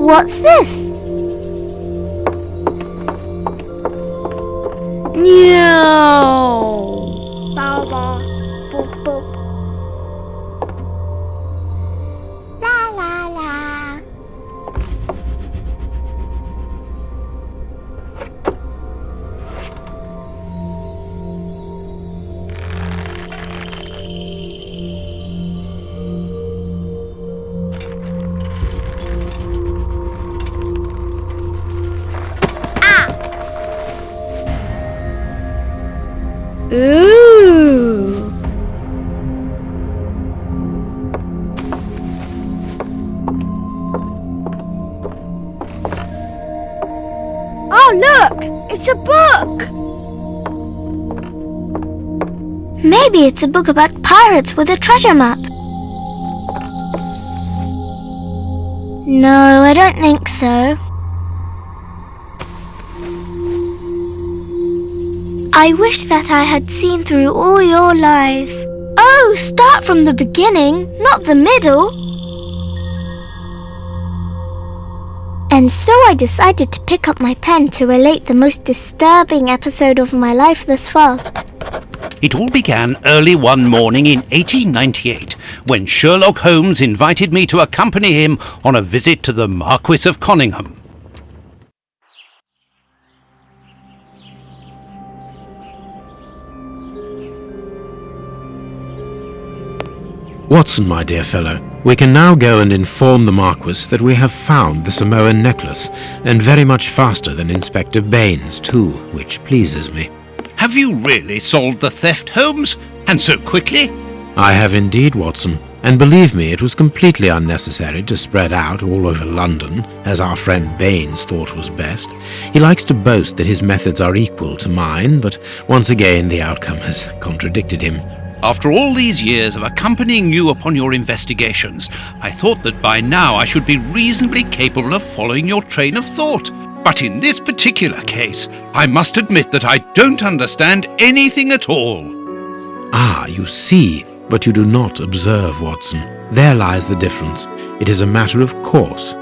What's this? No. Bow bow. Boop boop. La la la. Ooh. Oh, look! It's a book! Maybe it's a book about pirates with a treasure map. No, I don't think so. I wish that I had seen through all your lies. Oh, start from the beginning, not the middle. And so I decided to pick up my pen to relate the most disturbing episode of my life thus far. It all began early one morning in 1898, when Sherlock Holmes invited me to accompany him on a visit to the Marquis of Conyngham. Watson, my dear fellow, we can now go and inform the Marquis that we have found the Samoan necklace, and very much faster than Inspector Baines, too, which pleases me. Have you really solved the theft, Holmes? And so quickly? I have indeed, Watson, and believe me, it was completely unnecessary to spread out all over London, as our friend Baines thought was best. He likes to boast that his methods are equal to mine, but once again the outcome has contradicted him. After all these years of accompanying you upon your investigations, I thought that by now I should be reasonably capable of following your train of thought. But in this particular case, I must admit that I don't understand anything at all. Ah, you see, but you do not observe, Watson. There lies the difference. It is a matter of course.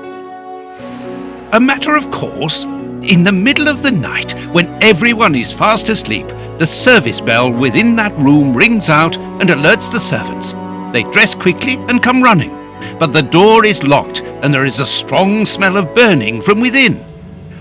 A matter of course? In the middle of the night, when everyone is fast asleep, the service bell within that room rings out and alerts the servants. They dress quickly and come running, but the door is locked and there is a strong smell of burning from within.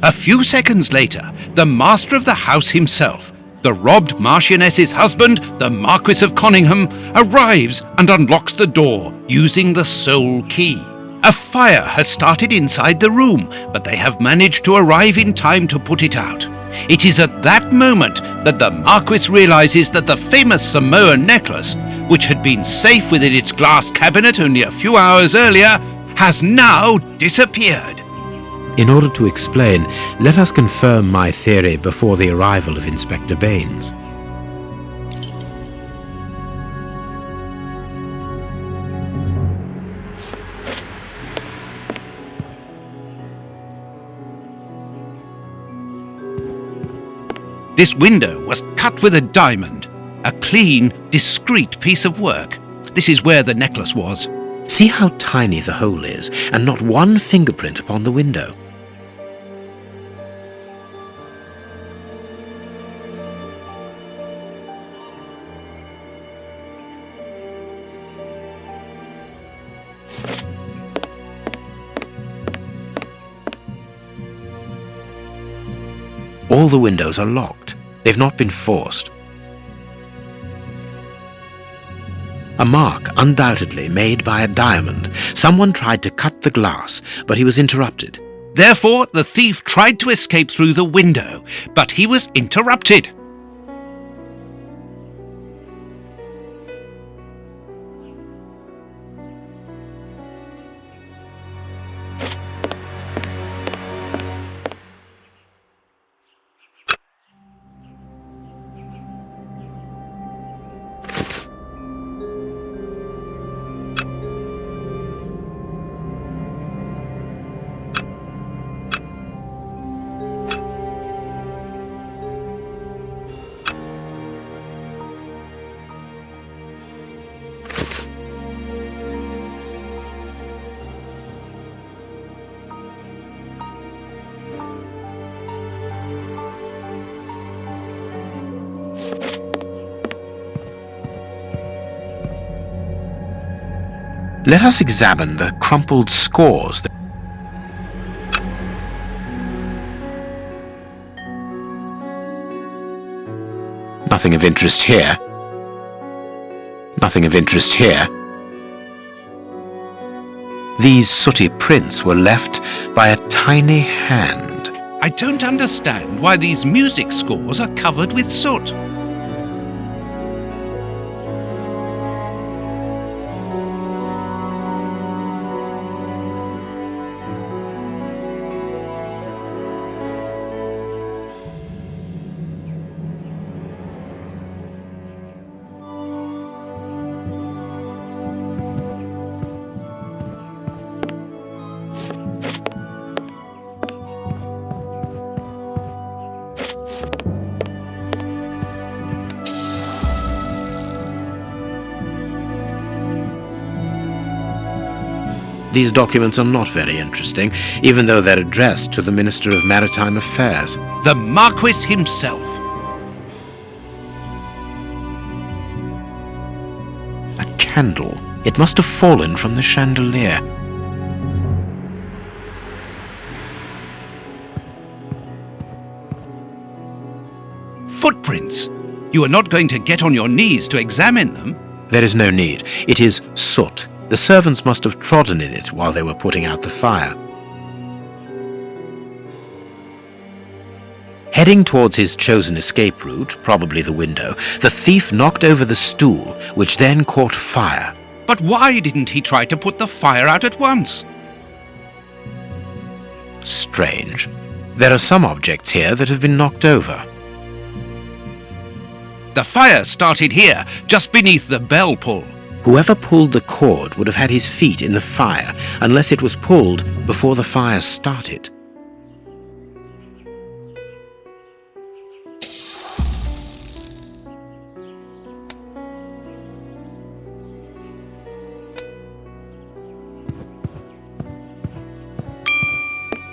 A few seconds later, the master of the house himself, the robbed Marchioness's husband, the Marquis of Conyngham, arrives and unlocks the door using the sole key. A fire has started inside the room, but they have managed to arrive in time to put it out. It is at that moment that the Marquis realizes that the famous Samoan necklace, which had been safe within its glass cabinet only a few hours earlier, has now disappeared. In order to explain, let us confirm my theory before the arrival of Inspector Baines. This window was cut with a diamond, a clean, discreet piece of work. This is where the necklace was. See how tiny the hole is, and not one fingerprint upon the window. All the windows are locked. They've not been forced. A mark undoubtedly made by a diamond. Someone tried to cut the glass, but he was interrupted. Therefore, the thief tried to escape through the window, but he was interrupted. Let us examine the crumpled scores. Nothing of interest here. Nothing of interest here. These sooty prints were left by a tiny hand. I don't understand why these music scores are covered with soot. These documents are not very interesting, even though they're addressed to the Minister of Maritime Affairs. The Marquis himself. A candle. It must have fallen from the chandelier. Footprints. You are not going to get on your knees to examine them. There is no need. It is soot. The servants must have trodden in it while they were putting out the fire. Heading towards his chosen escape route, probably the window, the thief knocked over the stool, which then caught fire. But why didn't he try to put the fire out at once? Strange. There are some objects here that have been knocked over. The fire started here, just beneath the bell pull. Whoever pulled the cord would have had his feet in the fire, unless it was pulled before the fire started.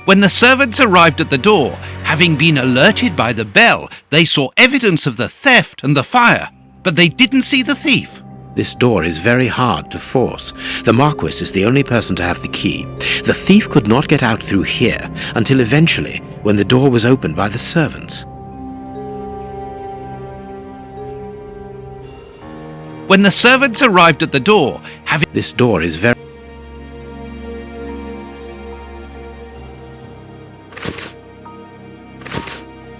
When the servants arrived at the door, having been alerted by the bell, they saw evidence of the theft and the fire, but they didn't see the thief. This door is very hard to force. The Marquis is the only person to have the key. The thief could not get out through here until eventually, when the door was opened by the servants. When the servants arrived at the door, having... This door is very...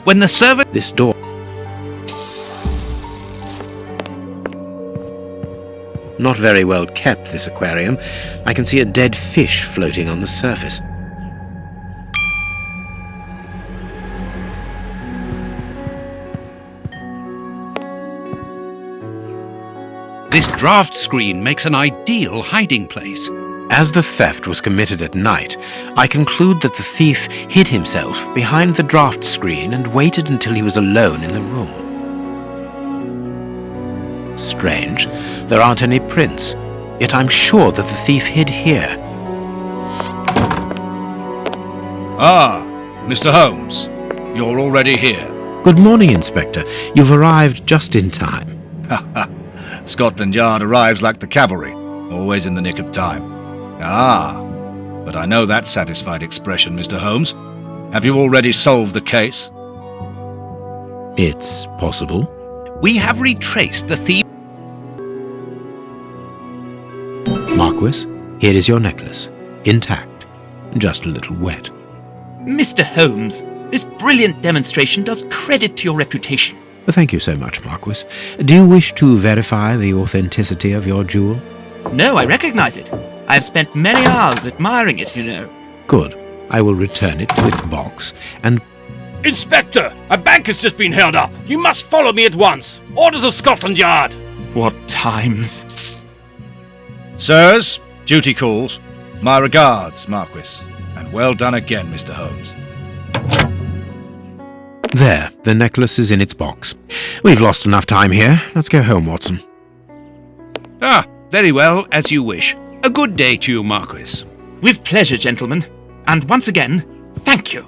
When the servant... This door... Not very well kept, this aquarium. I can see a dead fish floating on the surface. This draft screen makes an ideal hiding place. As the theft was committed at night, I conclude that the thief hid himself behind the draft screen and waited until he was alone in the room. Strange, there aren't any prints, yet I'm sure that the thief hid here. Ah, Mr. Holmes, you're already here. Good morning, Inspector. You've arrived just in time. Scotland Yard arrives like the cavalry, always in the nick of time. Ah, but I know that satisfied expression, Mr. Holmes. Have you already solved the case? It's possible. We have retraced the thief. Marquis, here is your necklace, intact, just a little wet. Mr. Holmes, this brilliant demonstration does credit to your reputation. Thank you so much, Marquis. Do you wish to verify the authenticity of your jewel? No, I recognize it. I have spent many hours admiring it, you know. Good. I will return it to its box and... Inspector, a bank has just been held up. You must follow me at once. Orders of Scotland Yard. What times? Sirs, duty calls. My regards, Marquis. And well done again, Mr. Holmes. There, the necklace is in its box. We've lost enough time here. Let's go home, Watson. Ah, very well, as you wish. A good day to you, Marquis. With pleasure, gentlemen. And once again, thank you.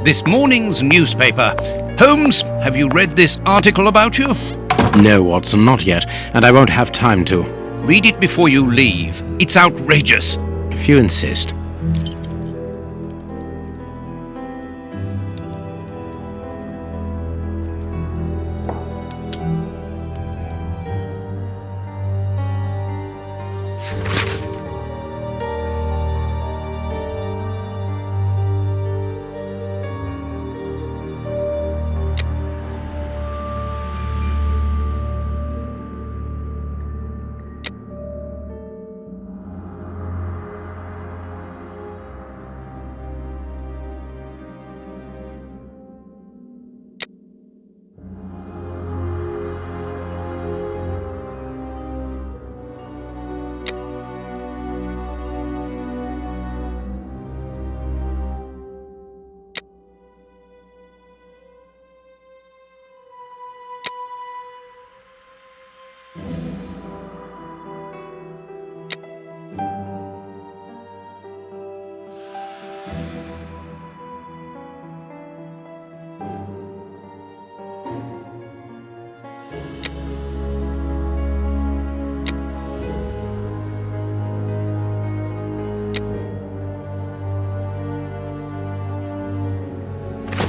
This morning's newspaper. Holmes, have you read this article about you? No, Watson, not yet, and I won't have time to. Read it before you leave. It's outrageous. If you insist.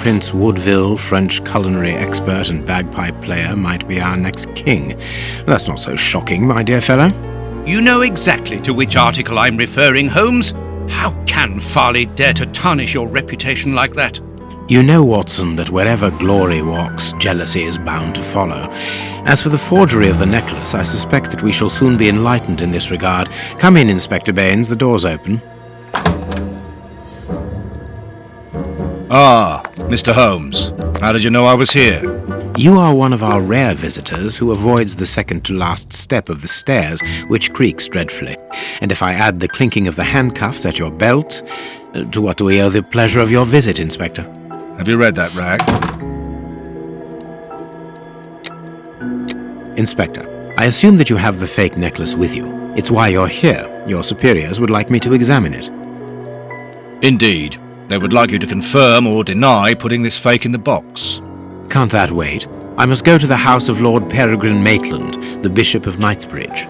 Prince Woodville, French culinary expert and bagpipe player, might be our next king. That's not so shocking, my dear fellow. You know exactly to which article I'm referring, Holmes. How can Farley dare to tarnish your reputation like that? You know, Watson, that wherever glory walks, jealousy is bound to follow. As for the forgery of the necklace, I suspect that we shall soon be enlightened in this regard. Come in, Inspector Baines, the door's open. Ah, Mr. Holmes. How did you know I was here? You are one of our rare visitors who avoids the second-to-last step of the stairs, which creaks dreadfully. And if I add the clinking of the handcuffs at your belt, to what do we owe the pleasure of your visit, Inspector? Have you read that rag? Inspector, I assume that you have the fake necklace with you. It's why you're here. Your superiors would like me to examine it. Indeed. They would like you to confirm or deny putting this fake in the box. Can't that wait? I must go to the house of Lord Peregrine Maitland, the Bishop of Knightsbridge.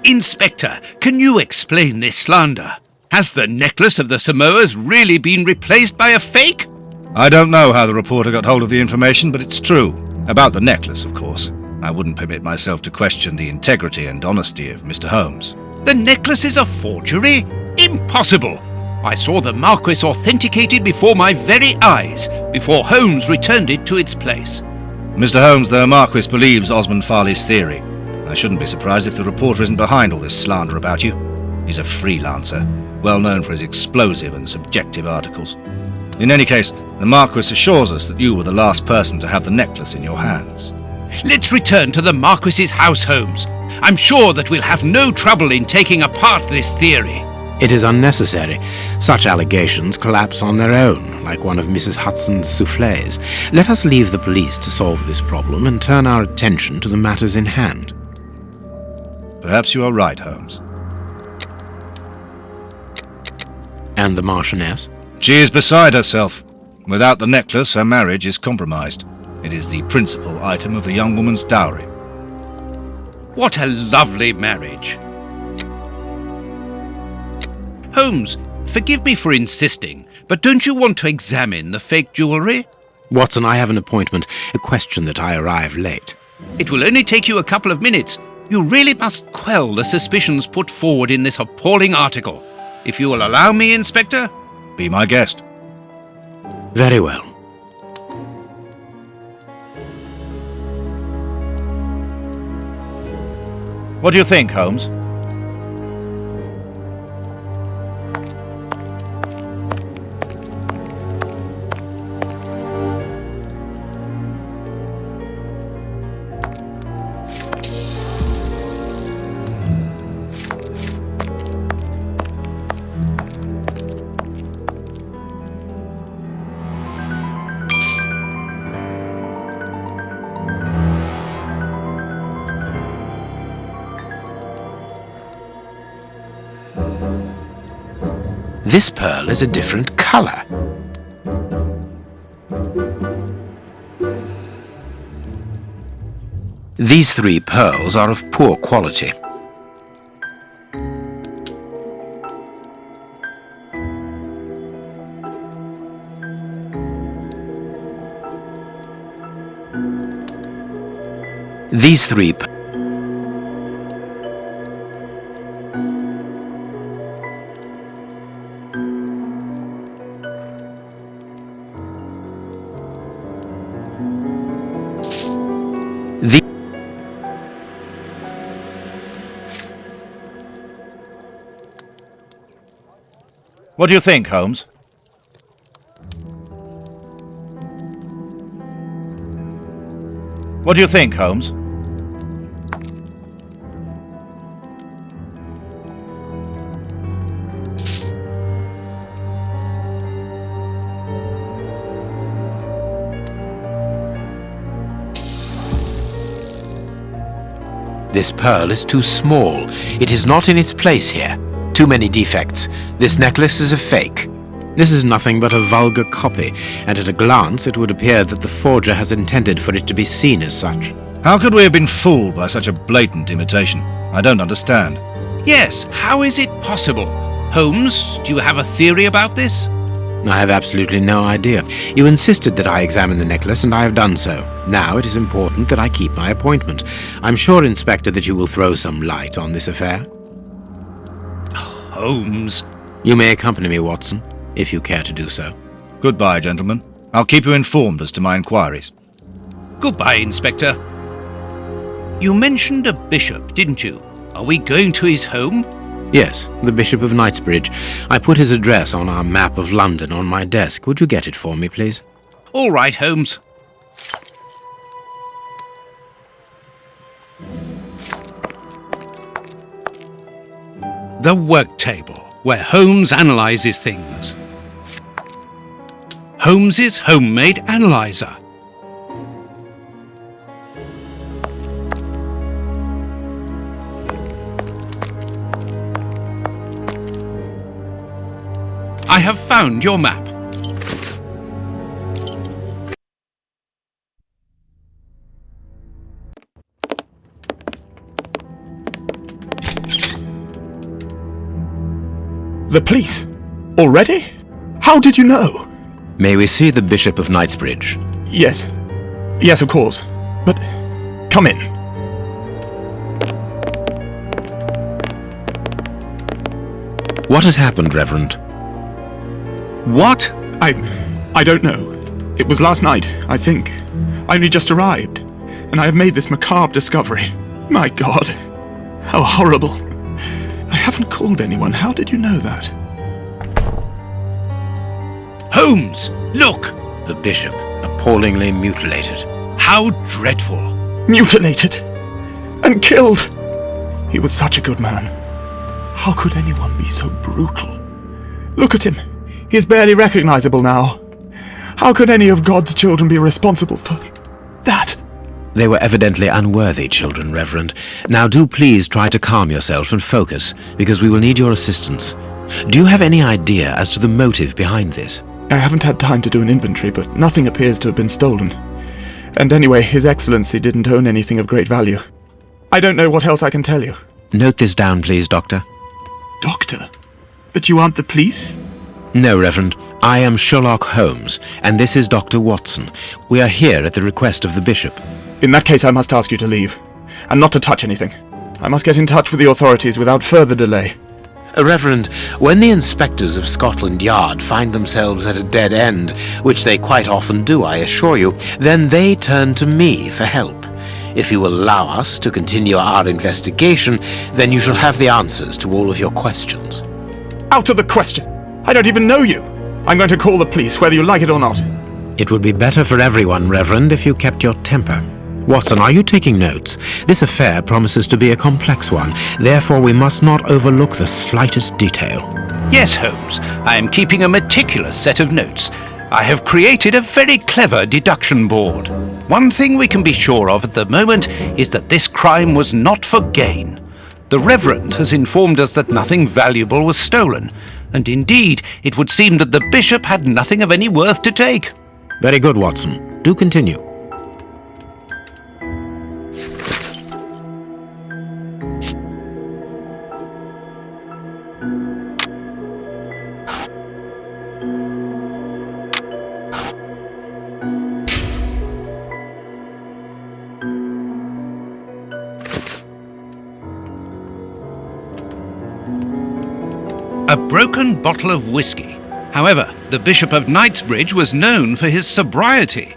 Inspector, can you explain this slander? Has the necklace of the Samoas really been replaced by a fake? I don't know how the reporter got hold of the information, but it's true. About the necklace, of course. I wouldn't permit myself to question the integrity and honesty of Mr. Holmes. The necklace is a forgery? Impossible! I saw the Marquis authenticated before my very eyes, before Holmes returned it to its place. Mr. Holmes, the Marquis believes Osmond Farley's theory. I shouldn't be surprised if the reporter isn't behind all this slander about you. He's a freelancer, well known for his explosive and subjective articles. In any case, the Marquis assures us that you were the last person to have the necklace in your hands. Let's return to the Marquis's house, Holmes. I'm sure that we'll have no trouble in taking apart this theory. It is unnecessary. Such allegations collapse on their own, like one of Mrs. Hudson's soufflés. Let us leave the police to solve this problem and turn our attention to the matters in hand. Perhaps you are right, Holmes. And the Marchioness? She is beside herself. Without the necklace, her marriage is compromised. It is the principal item of the young woman's dowry. What a lovely marriage. Holmes, forgive me for insisting, but don't you want to examine the fake jewellery? Watson, I have an appointment, a question that I arrive late. It will only take you a couple of minutes. You really must quell the suspicions put forward in this appalling article. If you will allow me, Inspector? Be my guest. Very well. What do you think, Holmes? This pearl is a different color. These 3 pearls are of poor quality. These 3 The What do you think, Holmes? What do you think, Holmes? This pearl is too small. It is not in its place here. Too many defects. This necklace is a fake. This is nothing but a vulgar copy, and at a glance it would appear that the forger has intended for it to be seen as such. How could we have been fooled by such a blatant imitation? I don't understand. Yes, how is it possible? Holmes, do you have a theory about this? I have absolutely no idea. You insisted that I examine the necklace, and I have done so. Now it is important that I keep my appointment. I'm sure, Inspector, that you will throw some light on this affair. Holmes. You may accompany me, Watson, if you care to do so. Goodbye, gentlemen. I'll keep you informed as to my inquiries. Goodbye, Inspector. You mentioned a bishop, didn't you? Are we going to his home? Yes, the Bishop of Knightsbridge. I put his address on our map of London on my desk. Would you get it for me, please? All right, Holmes. The work table, where Holmes analyzes things. Holmes's homemade analyzer. I have found your map. The police? Already? How did you know? May we see the Bishop of Knightsbridge? Yes. Yes, of course. But come in. What has happened, Reverend? What? I don't know. It was last night, I think. I only just arrived, and I have made this macabre discovery. My God. How horrible. I haven't called anyone. How did you know that? Holmes, look! The Bishop, appallingly mutilated. How dreadful. Mutilated. And killed. He was such a good man. How could anyone be so brutal? Look at him. He is barely recognizable now. How could any of God's children be responsible for that? They were evidently unworthy children, Reverend. Now do please try to calm yourself and focus, because we will need your assistance. Do you have any idea as to the motive behind this? I haven't had time to do an inventory, but nothing appears to have been stolen. And anyway, His Excellency didn't own anything of great value. I don't know what else I can tell you. Note this down, please, Doctor. Doctor? But you aren't the police? No, Reverend. I am Sherlock Holmes, and this is Dr. Watson. We are here at the request of the Bishop. In that case, I must ask you to leave, and not to touch anything. I must get in touch with the authorities without further delay. Reverend, when the inspectors of Scotland Yard find themselves at a dead end, which they quite often do, I assure you, then they turn to me for help. If you will allow us to continue our investigation, then you shall have the answers to all of your questions. Out of the question! I don't even know you! I'm going to call the police, whether you like it or not. It would be better for everyone, Reverend, if you kept your temper. Watson, are you taking notes? This affair promises to be a complex one, therefore we must not overlook the slightest detail. Yes, Holmes. I am keeping a meticulous set of notes. I have created a very clever deduction board. One thing we can be sure of at the moment is that this crime was not for gain. The Reverend has informed us that nothing valuable was stolen, and indeed it would seem that the bishop had nothing of any worth to take. Very good, Watson. Do continue. A broken bottle of whiskey. However, the Bishop of Knightsbridge was known for his sobriety.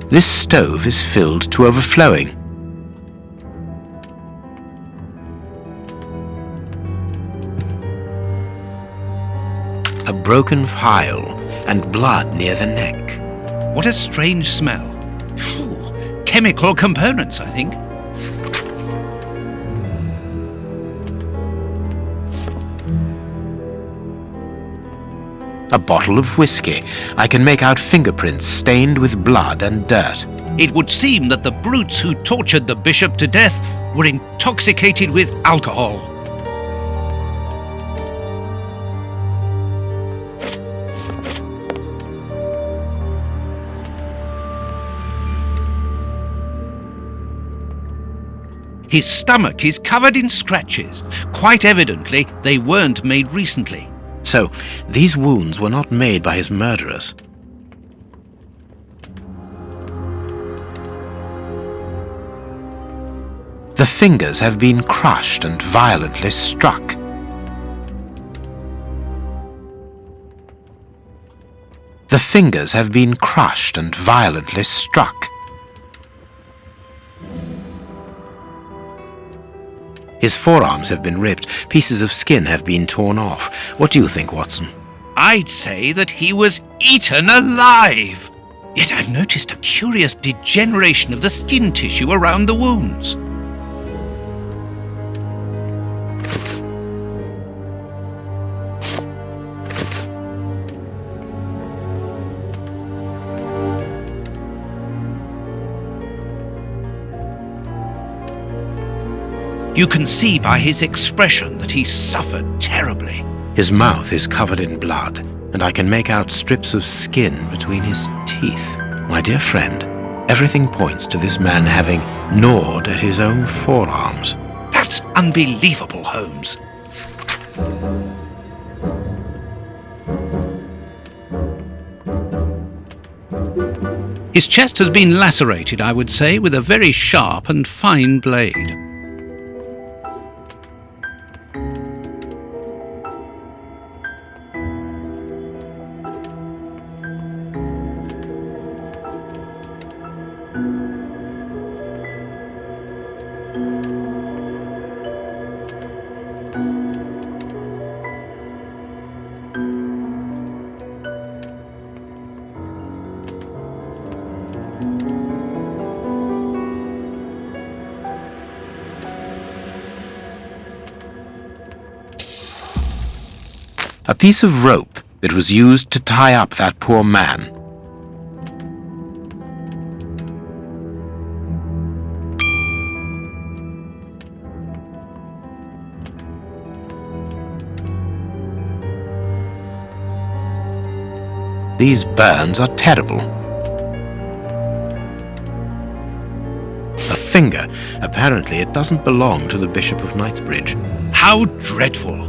This stove is filled to overflowing. A broken phial and blood near the neck. What a strange smell. Phew, chemical components, I think. A bottle of whiskey. I can make out fingerprints stained with blood and dirt. It would seem that the brutes who tortured the bishop to death were intoxicated with alcohol. His stomach is covered in scratches. Quite evidently, they weren't made recently. So, these wounds were not made by his murderers. The fingers have been crushed and violently struck. The fingers have been crushed and violently struck. His forearms have been ripped. Pieces of skin have been torn off. What do you think, Watson? I'd say that he was eaten alive. Yet I've noticed a curious degeneration of the skin tissue around the wounds. You can see by his expression that he suffered terribly. His mouth is covered in blood, and I can make out strips of skin between his teeth. My dear friend, everything points to this man having gnawed at his own forearms. That's unbelievable, Holmes. His chest has been lacerated, I would say, with a very sharp and fine blade. A piece of rope that was used to tie up that poor man. These burns are terrible. A finger. Apparently it doesn't belong to the Bishop of Knightsbridge. How dreadful!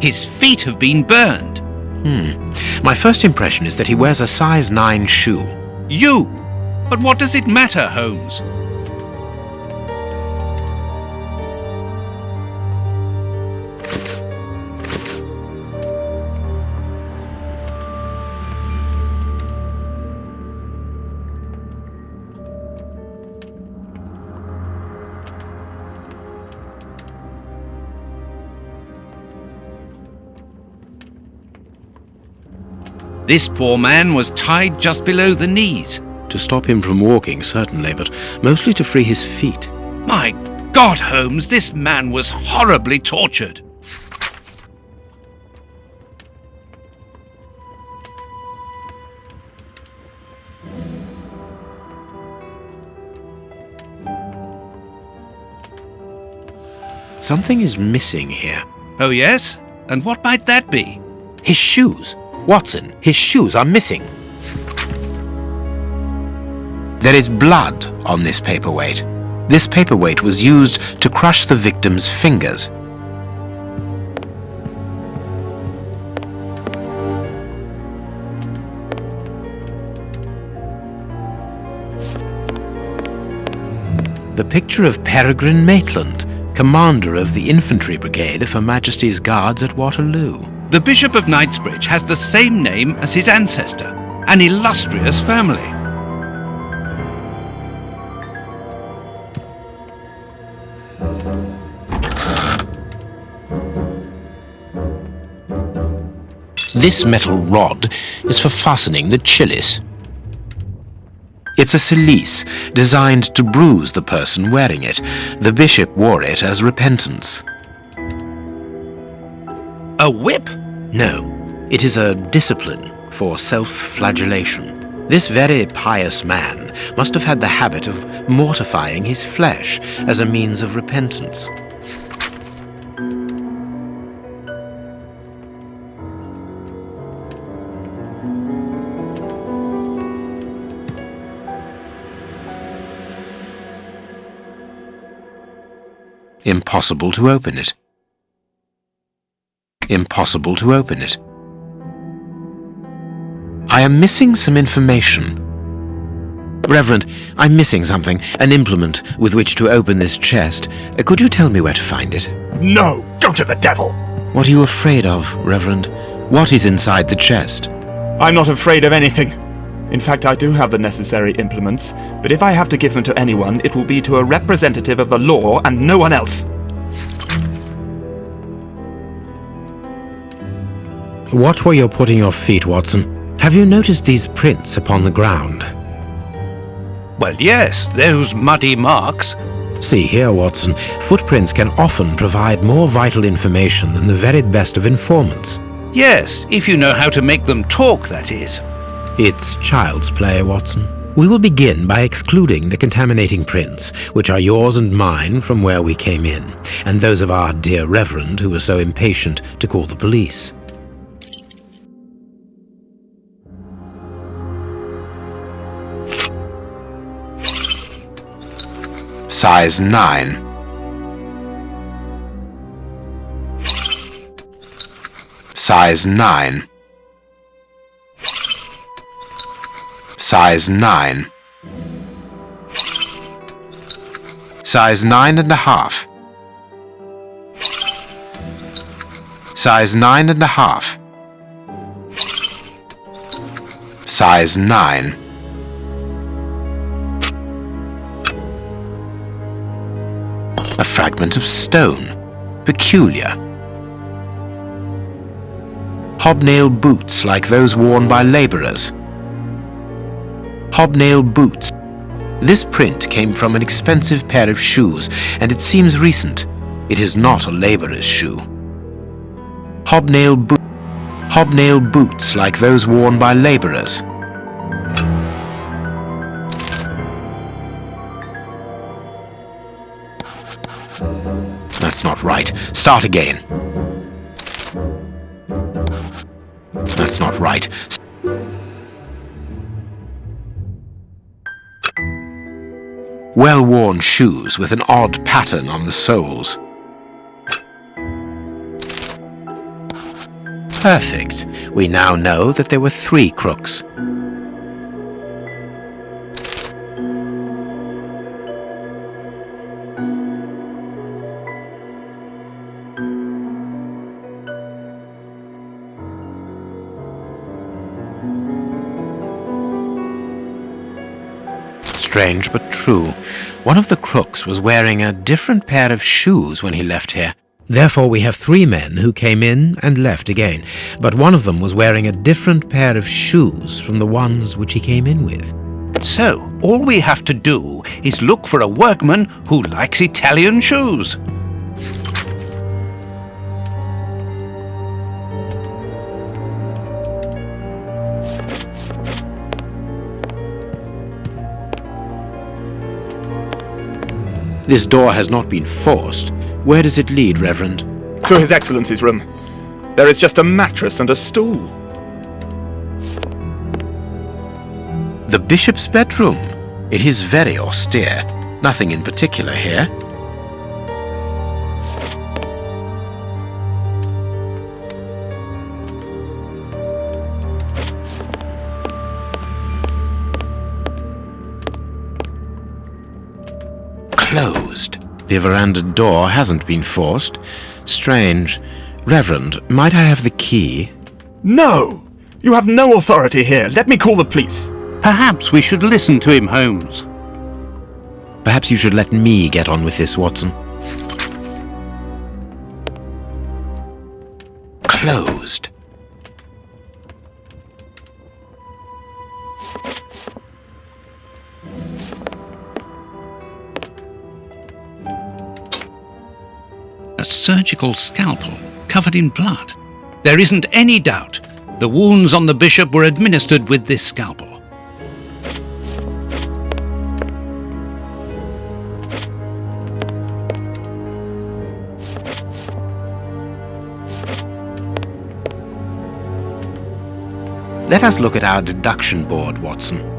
His feet have been burned. My first impression is that he wears a size 9 shoe. You? But what does it matter, Holmes? This poor man was tied just below the knees. To stop him from walking, certainly, but mostly to free his feet. My God, Holmes, this man was horribly tortured. Something is missing here. Oh, yes? And what might that be? His shoes. Watson, his shoes are missing. There is blood on this paperweight. This paperweight was used to crush the victim's fingers. The picture of Peregrine Maitland, commander of the infantry brigade of Her Majesty's Guards at Waterloo. The Bishop of Knightsbridge has the same name as his ancestor, an illustrious family. This metal rod is for fastening the chilies. It's a cilice designed to bruise the person wearing it. The bishop wore it as repentance. A whip? No, it is a discipline for self-flagellation. This very pious man must have had the habit of mortifying his flesh as a means of repentance. Impossible to open it. Impossible to open it. I am missing some information. Reverend, I'm missing something, an implement with which to open this chest. Could you tell me where to find it? No! Go to the devil! What are you afraid of, Reverend? What is inside the chest? I'm not afraid of anything. In fact, I do have the necessary implements, but if I have to give them to anyone, it will be to a representative of the law and no one else. Watch where you're putting your feet, Watson. Have you noticed these prints upon the ground? Well, yes, those muddy marks. See here, Watson, footprints can often provide more vital information than the very best of informants. Yes, if you know how to make them talk, that is. It's child's play, Watson. We will begin by excluding the contaminating prints, which are yours and mine from where we came in, and those of our dear Reverend who was so impatient to call the police. Size 9. Size 9. Size 9. Size 9.5. Size 9.5. Size 9. A fragment of stone. Peculiar. Hobnail boots like those worn by labourers. Hobnail boots. This print came from an expensive pair of shoes, and it seems recent. It is not a labourer's shoe. Hobnail boots like those worn by labourers. That's not right. Start again. That's not right. Well-worn shoes with an odd pattern on the soles. Perfect. We now know that there were 3 crooks. Strange but true. One of the crooks was wearing a different pair of shoes when he left here. Therefore we have 3 men who came in and left again, but one of them was wearing a different pair of shoes from the ones which he came in with. So, all we have to do is look for a workman who likes Italian shoes. This door has not been forced. Where does it lead, Reverend? To His Excellency's room. There is just a mattress and a stool. The bishop's bedroom. It is very austere. Nothing in particular here. Closed. The veranda door hasn't been forced. Strange. Reverend, might I have the key? No! You have no authority here. Let me call the police. Perhaps we should listen to him, Holmes. Perhaps you should let me get on with this, Watson. Closed. A surgical scalpel covered in blood. There isn't any doubt the wounds on the bishop were administered with this scalpel. Let us look at our deduction board, Watson.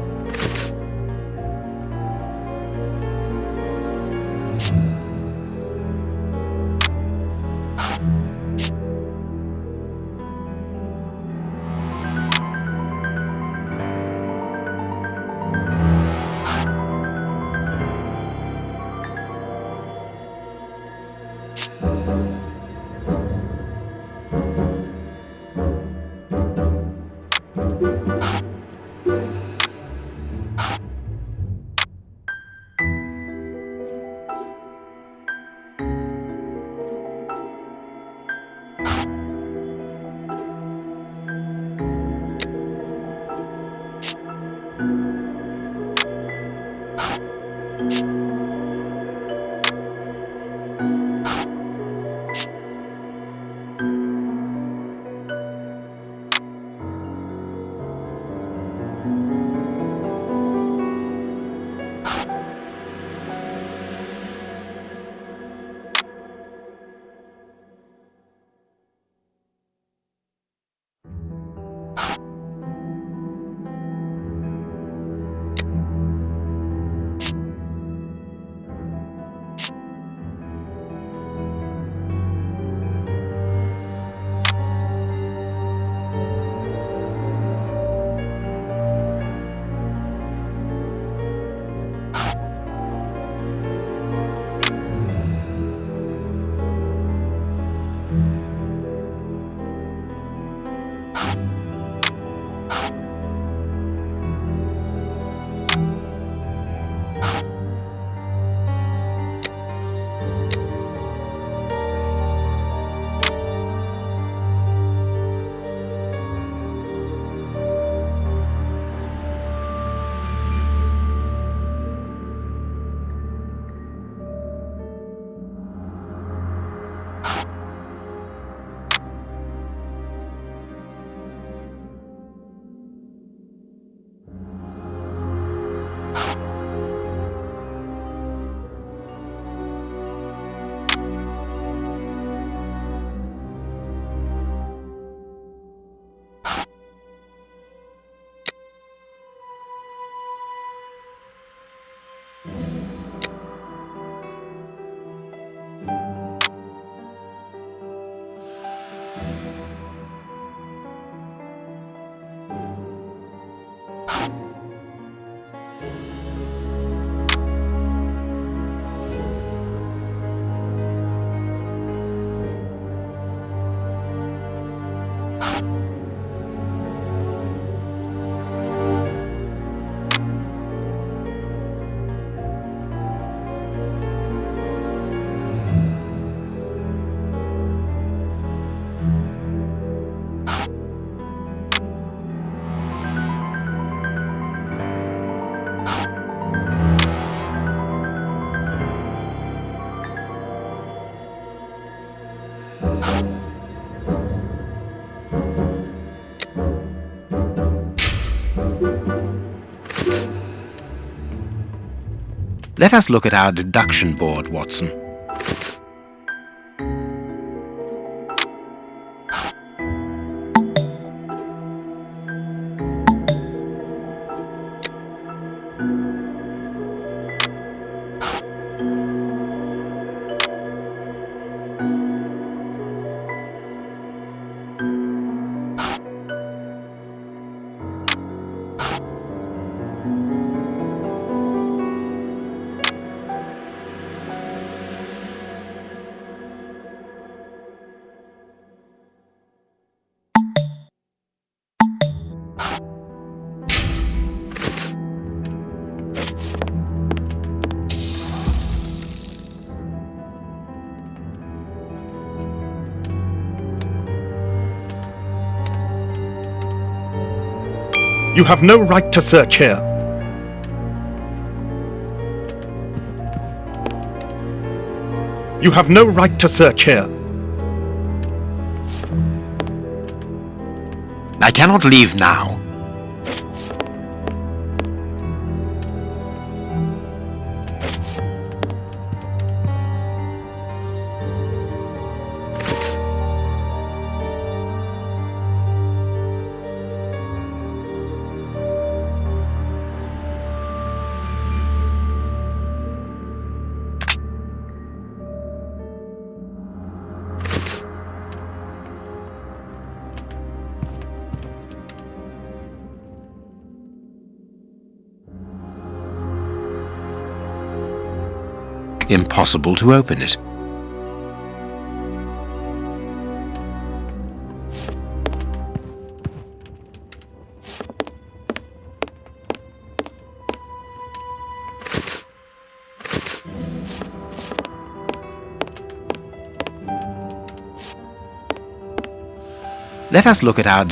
Let us look at our deduction board, Watson. You have no right to search here. You have no right to search here. I cannot leave now. Impossible to open it. Let us look at our...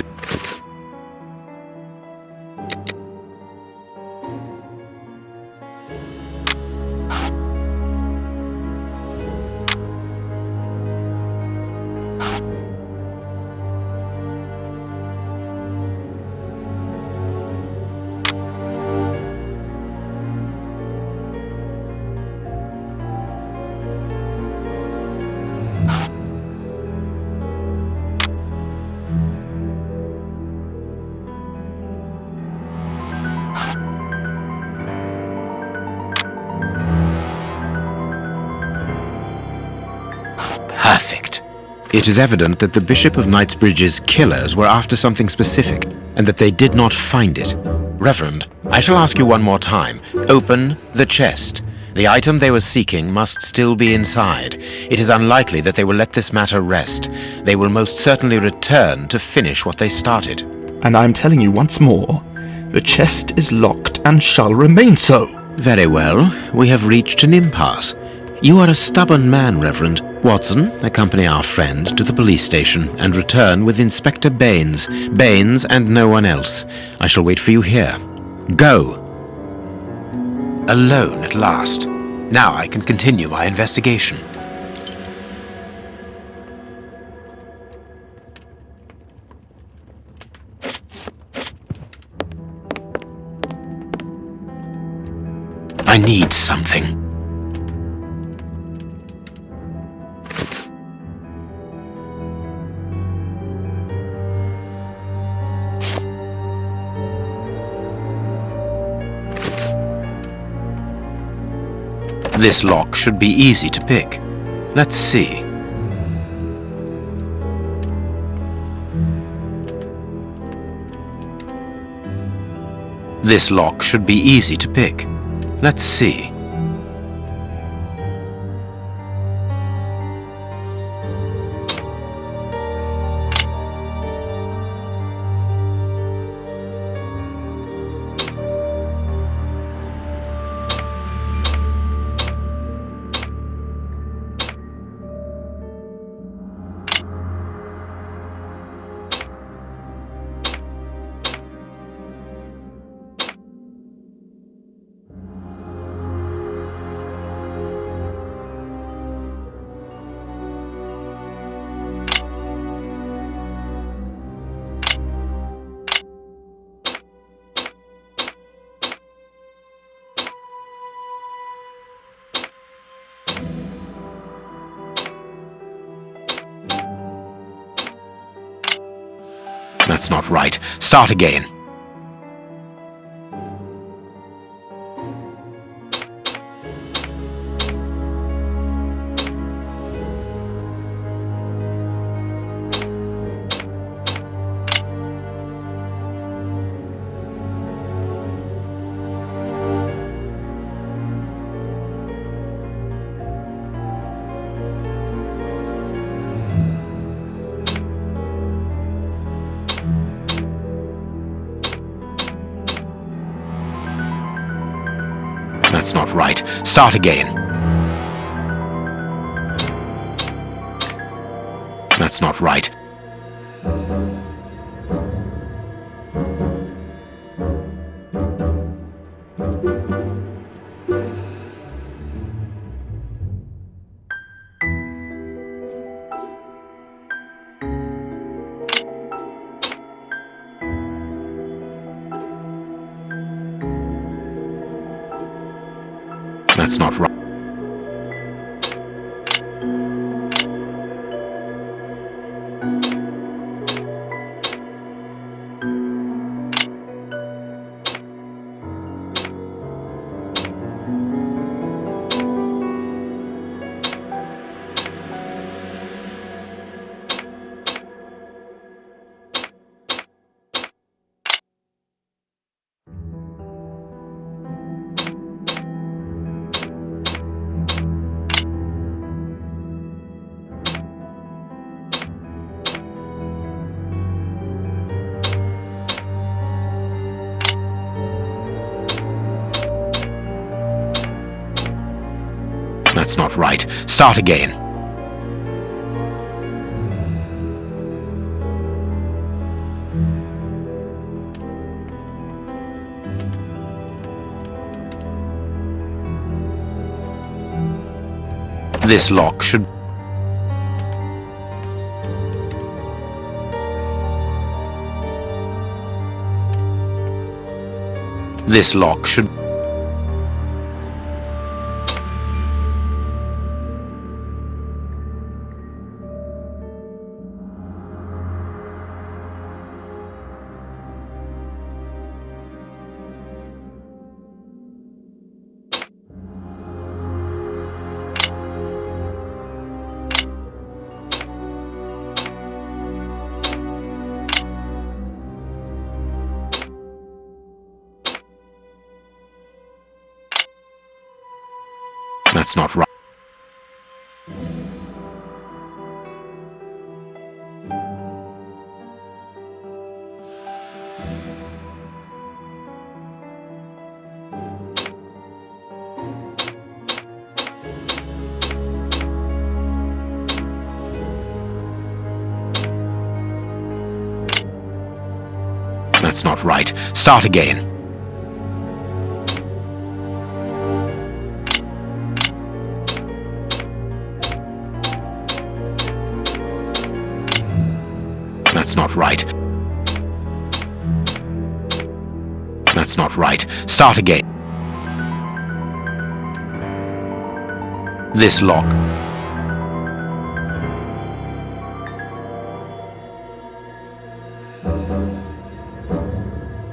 Perfect. It is evident that the Bishop of Knightsbridge's killers were after something specific, and that they did not find it. Reverend, I shall ask you one more time. Open the chest. The item they were seeking must still be inside. It is unlikely that they will let this matter rest. They will most certainly return to finish what they started. And I'm telling you once more, the chest is locked and shall remain so. Very well. We have reached an impasse. You are a stubborn man, Reverend. Watson, accompany our friend to the police station and return with Inspector Baines. Baines and no one else. I shall wait for you here. Go. Alone at last. Now I can continue my investigation. I need something. This lock should be easy to pick. Let's see. This lock should be easy to pick. Let's see. That's not right. Start again. That's not right. Start again. That's not right. That's not right. That's not right. Start again. This lock should... This lock should... That's not right. That's not right. Start again. That's not right. That's not right. Start again. This lock.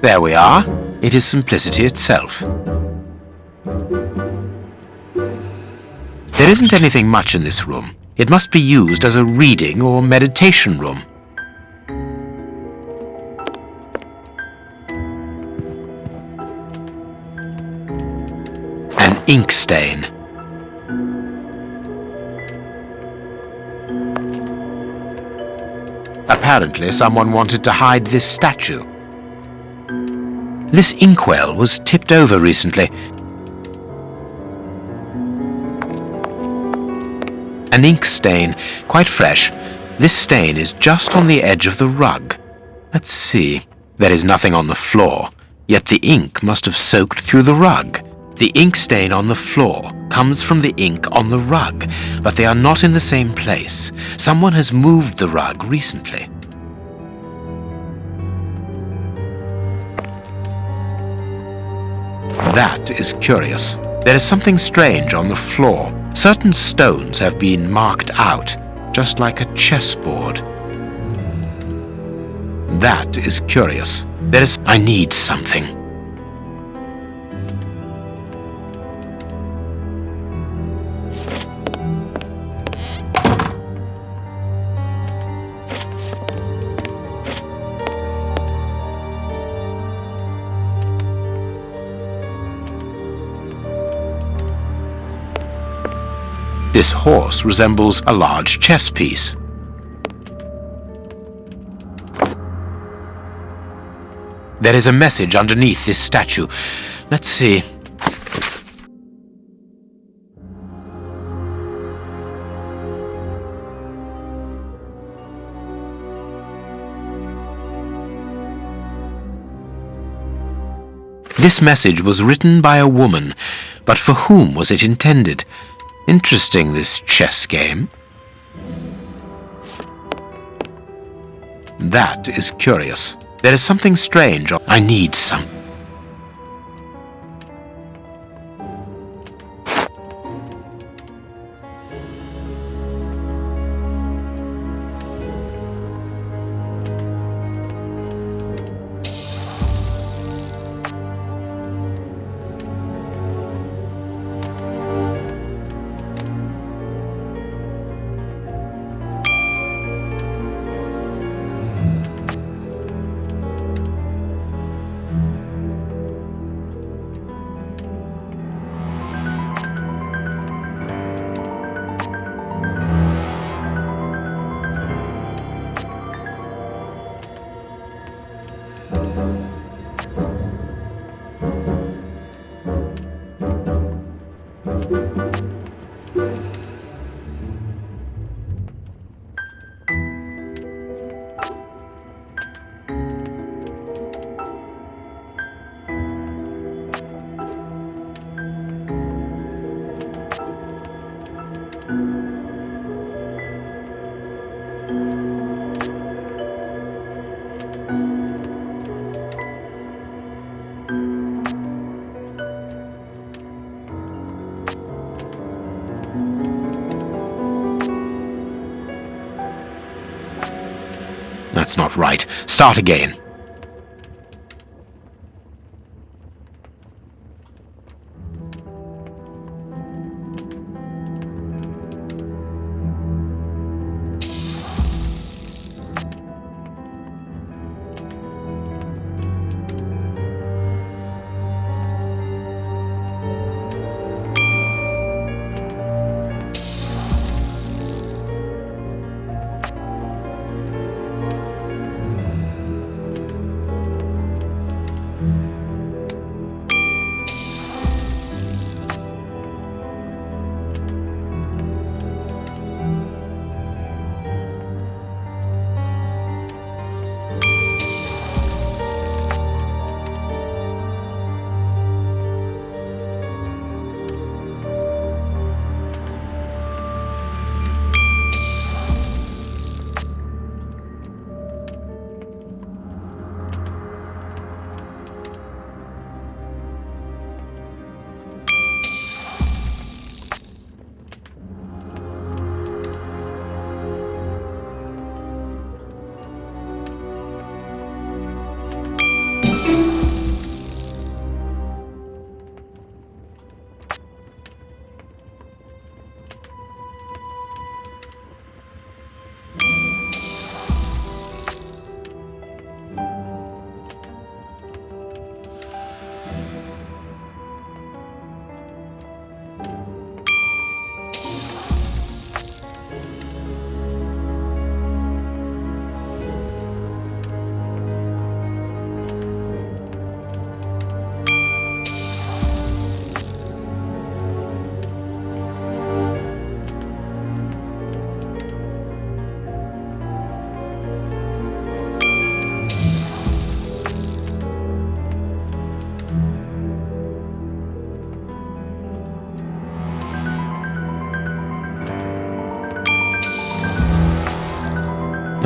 There we are. It is simplicity itself. There isn't anything much in this room. It must be used as a reading or meditation room. An ink stain. Apparently, someone wanted to hide this statue. This inkwell was tipped over recently. An ink stain, quite fresh. This stain is just on the edge of the rug. Let's see. There is nothing on the floor, yet the ink must have soaked through the rug. The ink stain on the floor comes from the ink on the rug, but they are not in the same place. Someone has moved the rug recently. That is curious. There is something strange on the floor. Certain stones have been marked out, just like a chessboard. That is curious. I need something. This horse resembles a large chess piece. There is a message underneath this statue. Let's see. This message was written by a woman, but for whom was it intended? Interesting, this chess game. That is curious. There is something strange. I need some. That's not right. Start again.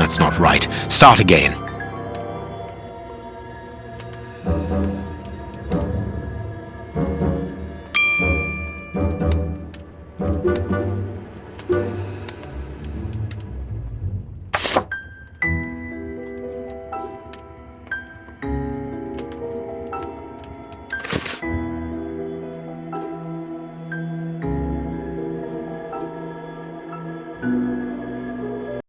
That's not right. Start again.